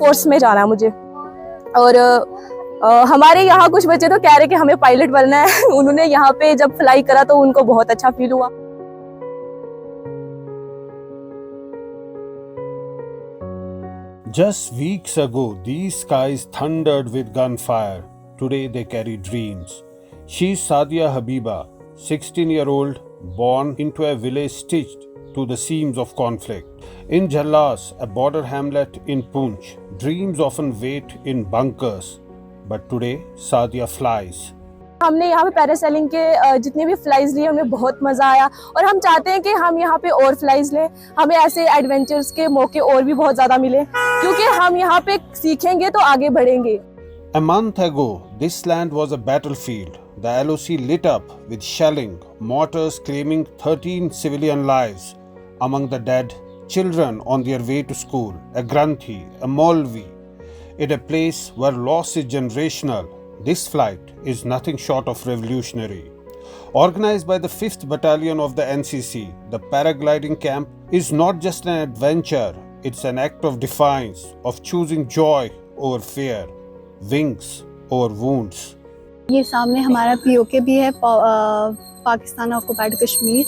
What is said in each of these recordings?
Force में जाना है मुझे। और हमारे यहाँ कुछ बच्चे तो कह रहे कि हमें पायलट बनना है। उन्होंने यहाँ पे जब फ्लाई करा तो उनको बहुत अच्छा फील हुआ। Just weeks ago, these skies thundered with gunfire. Today they carry dreams. She's Sadia Habiba, 16-year-old, born into a village stitched to the seams of conflict. In Jallas, a border hamlet in Poonch, dreams often wait in bunkers. But today, Sadia flies. हमने यहाँ पे parasailing के जितने भी flies लिए हमें बहुत मजा आया और हम चाहते हैं कि हम यहाँ पे और फ्लाइज लें, हमें ऐसे एडवेंचर्स के मौके और भी बहुत ज्यादा मिले, क्योंकि हम यहाँ पे सीखेंगे तो आगे बढ़ेंगे। A month ago, this land was a battlefield. The LOC lit up with shelling, mortars claiming 13 civilian lives. Among the dead, children on their way to school, a Granthi, a Molvi. In a place where loss is generational, this flight is nothing short of revolutionary. Organized by the 5th Battalion of the NCC, the paragliding camp is not just an adventure, it's an act of defiance, of choosing joy over fear, wings over wounds. ये सामने हमारा POK भी है, Pakistan occupied Kashmir,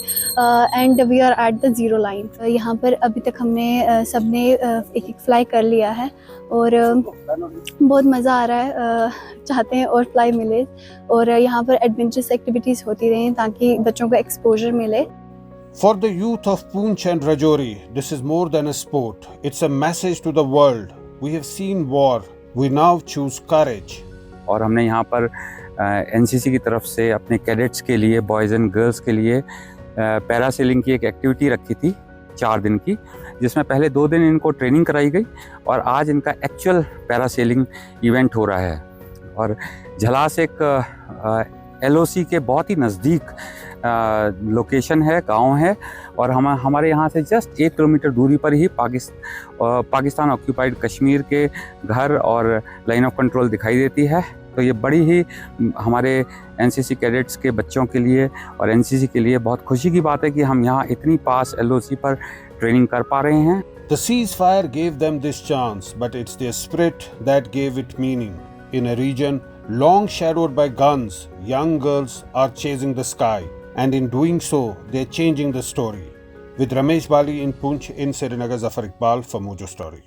and we are at the zero line. यहाँ पर अभी तक हमने सबने एक फ्लाई कर लिया है और बहुत मज़ा आ रहा है। चाहते हैं और फ्लाई मिले और यहाँ पर एडवेंचरस एक्टिविटीज़ होती रहें ताकि बच्चों को एक्सपोजर मिले। For the youth of Poonch and Rajouri, this is more than a sport. It's a message to the world. We have seen war. We now choose courage. और हमने यहाँ पर एनसीसी की तरफ से अपने कैडेट्स के लिए, बॉयज़ एंड गर्ल्स के लिए पैरासेलिंग की एक एक्टिविटी रखी थी 4 दिन की, जिसमें पहले 2 दिन इनको ट्रेनिंग कराई गई और आज इनका एक्चुअल पैरासेलिंग इवेंट हो रहा है। और झलास एक LOC के बहुत ही नज़दीक लोकेशन है, गांव है और हमारे यहाँ से जस्ट 1 किलोमीटर दूरी पर ही पाकिस्तान ऑक्युपाइड कश्मीर के घर और लाइन ऑफ कंट्रोल दिखाई देती है। तो ये बड़ी ही हमारे एनसीसी कैडेट्स के बच्चों के लिए और एनसीसी के लिए बहुत खुशी की बात है कि हम यहाँ इतनी पास LOC पर ट्रेनिंग कर पा रहे हैं। The ceasefire gave them this chance, but it's their spirit that gave it meaning. In a region long shadowed by guns, young girls are chasing the sky, and in doing so, they're changing the story. With Ramesh Bali in Poonch, in Srinagar, Zafar Iqbal for Mojo Story.